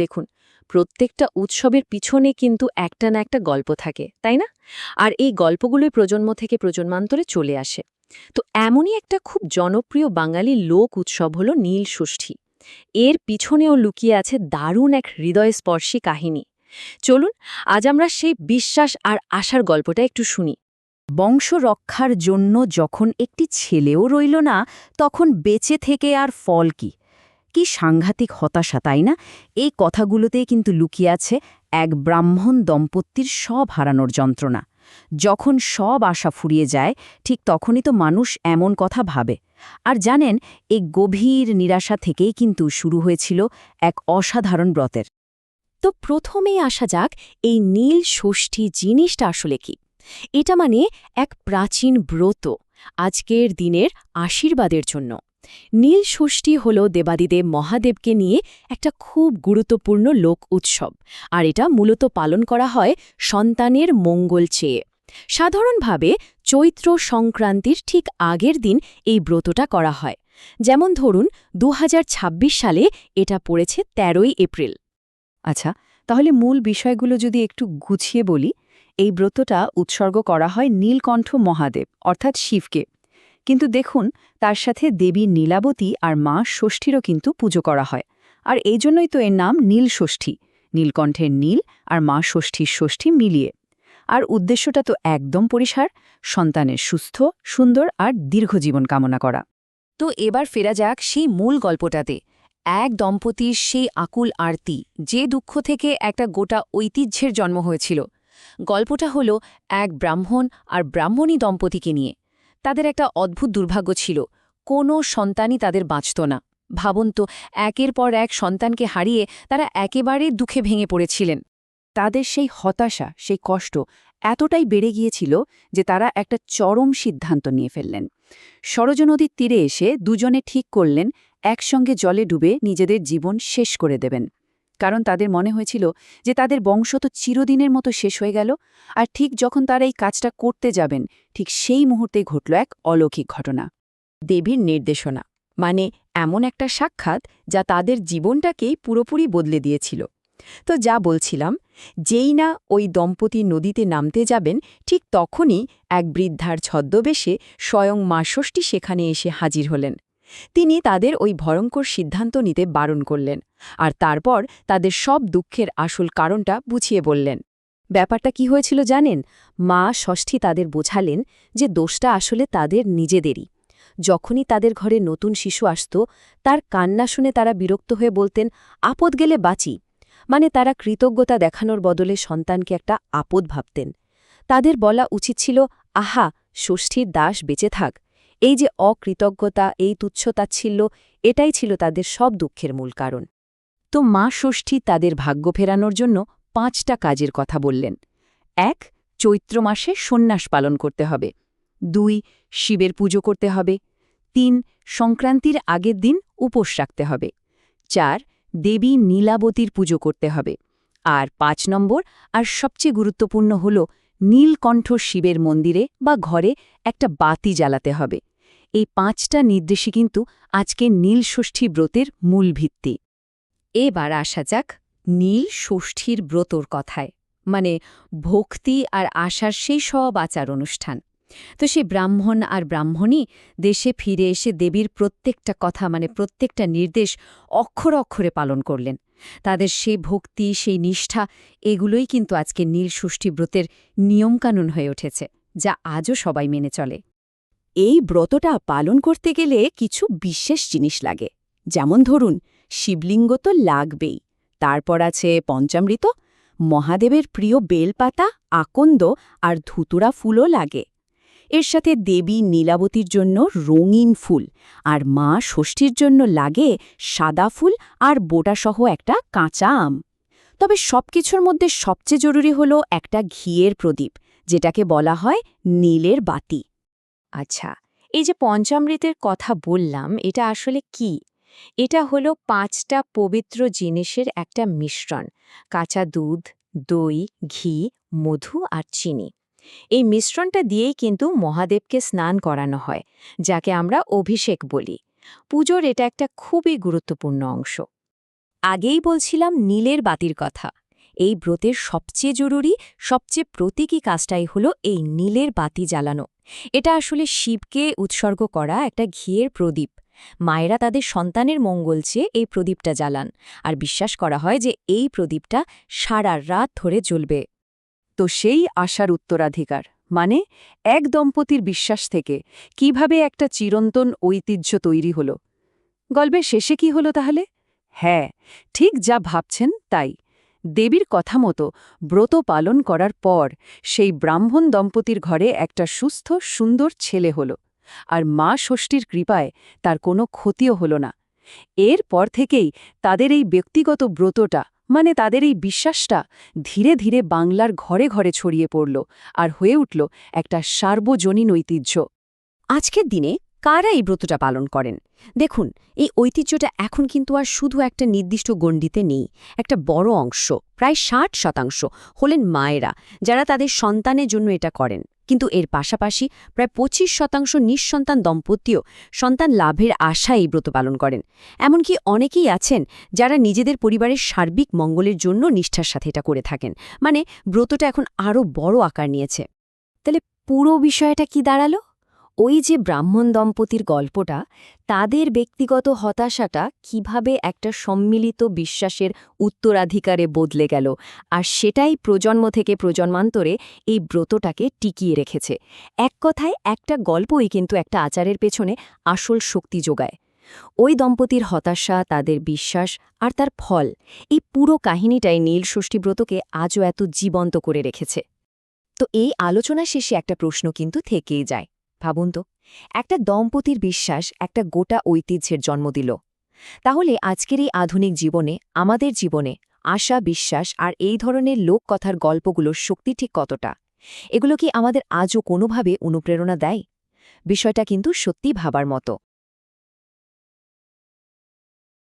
দেখুন, প্রত্যেকটা উৎসবের পিছনে কিন্তু একটা না একটা গল্প থাকে, তাই না? আর এই গল্পগুলোই প্রজন্ম থেকে প্রজন্মান্তরে চলে আসে। তো এমনই একটা খুব জনপ্রিয় বাঙালি লোক উৎসব হলো নীল ষষ্ঠী। এর পিছনেও লুকিয়ে আছে দারুণ এক হৃদয়স্পর্শী কাহিনী। চলুন, আজ আমরা সেই বিশ্বাস আর আশার গল্পটা একটু শুনি। বংশ রক্ষার জন্য যখন একটি ছেলেও রইল না, তখন বেঁচে থেকে আর ফল কি? কি সাংঘাতিক হতাশা, তাই না? এই কথাগুলোতেই কিন্তু লুকিয়ে আছে এক ব্রাহ্মণ দম্পতির সব হারানোর যন্ত্রণা। যখন সব আশা ফুরিয়ে যায়, ঠিক তখনই তো মানুষ এমন কথা ভাবে। আর জানেন, এই গভীর নিরাশা থেকেই কিন্তু শুরু হয়েছিল এক অসাধারণ ব্রতের। তো প্রথমেই আসা যাক, এই নীল ষষ্ঠী জিনিসটা আসলে কি। এটা মানে এক প্রাচীন ব্রত, আজকের দিনের আশীর্বাদের জন্য। নীল ষষ্ঠী হল দেবাদিদেব মহাদেবকে নিয়ে একটা খুব গুরুত্বপূর্ণ লোক উৎসব, আর এটা মূলত পালন করা হয় সন্তানের মঙ্গল চেয়ে। সাধারণভাবে চৈত্র সংক্রান্তির ঠিক আগের দিন এই ব্রতটা করা হয়। যেমন ধরুন, ২০২৬ সালে এটা পড়েছে ১৩ই এপ্রিল। আচ্ছা, তাহলে মূল বিষয়গুলো যদি একটু গুছিয়ে বলি। এই ব্রতটা উৎসর্গ করা হয় নীলকণ্ঠ মহাদেব অর্থাৎ শিবকে। কিন্তু দেখুন, তার সাথে দেবী নীলাবতী আর মা ষষ্ঠীরও কিন্তু পুজো করা হয়। আর এই জন্যই তো এর নাম নীল ষষ্ঠী, নীলকণ্ঠের নীল আর মা ষষ্ঠীর ষষ্ঠী মিলিয়ে। আর উদ্দেশ্যটা তো একদম পরিষ্কার, সন্তানের সুস্থ, সুন্দর আর দীর্ঘ জীবন কামনা করা। তো এবার ফেরা যাক সেই মূল গল্পটাতে। এক দম্পতির সেই আকুল আরতি, যে দুঃখ থেকে একটা গোটা ঐতিহ্যের জন্ম হয়েছিল। গল্পটা হলো এক ব্রাহ্মণ আর ব্রাহ্মণী দম্পতিকে নিয়ে। তাদের একটা অদ্ভুত দুর্ভাগ্য ছিল, কোনো সন্তানই তাদের বাঁচত না। ভাবুন তো, একের পর এক সন্তানকে হারিয়ে তারা একেবারে দুঃখে ভেঙে পড়েছিলেন। তাদের সেই হতাশা, সেই কষ্ট এতটাই বেড়ে গিয়েছিল যে তারা একটা চরম সিদ্ধান্ত নিয়ে ফেললেন। সরজ নদীর তীরে এসে দুজনে ঠিক করলেন একসঙ্গে জলে ডুবে নিজেদের জীবন শেষ করে দেবেন। কারণ তাদের মনে হয়েছিল যে তাদের বংশ তো চিরদিনের মতো শেষ হয়ে গেল। আর ঠিক যখন তারা এই কাজটা করতে যাবেন, ঠিক সেই মুহূর্তে ঘটল এক অলৌকিক ঘটনা। দেবীর নির্দেশনা, মানে এমন একটা সাক্ষাৎ যা তাদের জীবনটাকেই পুরোপুরি বদলে দিয়েছিল। তো যা বলছিলাম, যেই না ওই দম্পতি নদীতে নামতে যাবেন, ঠিক তখনই এক বৃদ্ধার ছদ্মবেশে স্বয়ং মা ষষ্ঠী সেখানে এসে হাজির হলেন। তিনি তাদের ওই ভয়ঙ্কর সিদ্ধান্ত নিতে বারণ করলেন, আর তারপর তাদের সব দুঃখের আসল কারণটা বুঝিয়ে বললেন। ব্যাপারটা কি হয়েছিল জানেন? মা ষষ্ঠী তাদের বোঝালেন যে দোষটা আসলে তাদের নিজেদেরই। যখনই তাদের ঘরে নতুন শিশু আসত, তার কান্না শুনে তারা বিরক্ত হয়ে বলতেন, আপদ গেলে বাঁচি। মানে তারা কৃতজ্ঞতা দেখানোর বদলে সন্তানকে একটা আপদ ভাবতেন। তাদের বলা উচিত ছিল, আহা, ষষ্ঠীর দাস বেঁচে থাক। এই যে অকৃতজ্ঞতা, এই তুচ্ছতাচ্ছিল্য, এটাই ছিল তাদের সব দুঃখের মূল কারণ। তো মা ষষ্ঠী তাদের ভাগ্য ফেরানোর জন্য ৫টা কাজের কথা বললেন। ১. চৈত্র মাসে সন্ন্যাস পালন করতে হবে। ২. শিবের পুজো করতে হবে। ৩. সংক্রান্তির আগের দিন উপোস রাখতে হবে। ৪. দেবী নীলাবতীর পুজো করতে হবে। আর ৫ নম্বর, আর সবচেয়ে গুরুত্বপূর্ণ হল, নীলকণ্ঠ শিবের মন্দিরে বা ঘরে একটা বাতি জ্বালাতে হবে। এই ৫টা নির্দেশই কিন্তু আজকে নীল ষষ্ঠী ব্রতের মূল ভিত্তি। এবার আসা যাক নীল ষষ্ঠীর ব্রতর কথায়, মানে ভক্তি আর আশার সেই সব আচার অনুষ্ঠান। তো সেই ব্রাহ্মণ আর ব্রাহ্মণী দেশে ফিরে এসে দেবীর প্রত্যেকটা কথা, মানে প্রত্যেকটা নির্দেশ অক্ষরে অক্ষরে পালন করলেন। তাদের সেই ভক্তি, সেই নিষ্ঠা, এগুলোই কিন্তু আজকে নীল ষষ্ঠী ব্রতের নিয়মকানুন হয়ে উঠেছে, যা আজও সবাই মেনে চলে। এই ব্রতটা পালন করতে গেলে কিছু বিশেষ জিনিস লাগে। যেমন ধরুন, শিবলিঙ্গ তো লাগবেই, তারপর আছে পঞ্চামৃত, মহাদেবের প্রিয় বেলপাতা, আকন্দ আর ধুতুরা ফুলও লাগে। এর সাথে দেবী নীলাবতীর জন্য রঙিন ফুল, আর মা ষষ্ঠীর জন্য লাগে সাদা ফুল আর বোটাসহ একটা কাঁচা আম। তবে সবকিছুর মধ্যে সবচেয়ে জরুরি হল একটা ঘিয়ের প্রদীপ, যেটাকে বলা হয় নীলের বাতি। আচ্ছা, এই যে পঞ্চামৃতের কথা বললাম, এটা আসলে কি? এটা হলো ৫টা পবিত্র জিনিসের একটা মিশ্রণ। কাঁচা দুধ, দই, ঘি, মধু আর চিনি। এই মিশ্রণটা দিয়েই কিন্তু মহাদেবকে স্নান করানো হয়, যাকে আমরা অভিষেক বলি। পুজোর এটা একটা খুবই গুরুত্বপূর্ণ অংশ। আগেই বলছিলাম নীলের বাতির কথা। এই ব্রতের সবচেয়ে জরুরি, সবচেয়ে প্রতীকী কাজটাই হলো এই নীলের বাতি জ্বালানো। এটা আসলে শিবকে উৎসর্গ করা একটা ঘিয়ের প্রদীপ। মায়েরা তাদের সন্তানের মঙ্গল চেয়ে এই প্রদীপটা জ্বালান, আর বিশ্বাস করা হয় যে এই প্রদীপটা সারা রাত ধরে জ্বলবে। তো সেই আশার উত্তরাধিকার মানে এক দম্পতির বিশ্বাস থেকে কিভাবে একটা চিরন্তন ঐতিহ্য তৈরি হলো। গল্পের শেষে কি হলো তাহলে? হ্যাঁ, ঠিক যা ভাবছেন তাই। দেবীর কথা মতো ব্রত পালন করার পর সেই ব্রাহ্মণ দম্পতির ঘরে একটা সুস্থ সুন্দর ছেলে হল, আর মা ষষ্ঠীর কৃপায় তার কোনো ক্ষতিও হল না। এরপর থেকেই তাদের এই ব্যক্তিগত ব্রতটা মানে তাদের এই বিশ্বাসটা ধীরে ধীরে বাংলার ঘরে ঘরে ছড়িয়ে পড়ল আর হয়ে উঠল একটা সার্বজনীন ঐতিহ্য। আজকের দিনে কারা এই ব্রতটা পালন করেন? দেখুন, এই ঐতিহ্যটা এখন কিন্তু আর শুধু একটা নির্দিষ্ট গণ্ডিতে নেই। একটা বড় অংশ, প্রায় 60% হলেন মায়েরা, যারা তাদের সন্তানের জন্য এটা করেন। কিন্তু এর পাশাপাশি প্রায় 25% নিঃসন্তান দম্পতিও সন্তান লাভের আশায় এই ব্রত পালন করেন। এমনকি অনেকেই আছেন যারা নিজেদের পরিবারের সার্বিক মঙ্গলের জন্য নিষ্ঠার সাথে এটা করে থাকেন। মানে ব্রতটা এখন আরও বড় আকার নিয়েছে। তাহলে পুরো বিষয়টা কি দাঁড়ালো? ওই যে ব্রাহ্মণ দম্পতির গল্পটা, তাদের ব্যক্তিগত হতাশাটা কিভাবে একটা সম্মিলিত বিশ্বাসের উত্তরাধিকারে বদলে গেল, আর সেটাই প্রজন্ম থেকে প্রজন্মান্তরে এই ব্রতটাকে টিকিয়ে রেখেছে। এক কথায় একটা গল্পই কিন্তু একটা আচারের পেছনে আসল শক্তি যোগায়। ওই দম্পতির হতাশা, তাদের বিশ্বাস আর তার ফল, এই পুরো কাহিনীটাই নীল ষষ্ঠী ব্রতকে আজও এত জীবন্ত করে রেখেছে। তো এই আলোচনা শেষে একটা প্রশ্ন কিন্তু থেকেই যায়। ভাবুন তো, একটা দম্পতির বিশ্বাস একটা গোটা ঐতিহ্যের জন্ম দিল। তাহলে আজকের এই আধুনিক জীবনে, আমাদের জীবনে আশা, বিশ্বাস আর এই ধরনের লোককথার গল্পগুলোর শক্তি ঠিক কতটা? এগুলো কি আমাদের আজও কোনোভাবে অনুপ্রেরণা দেয়? বিষয়টা কিন্তু সত্যি ভাবার মতো।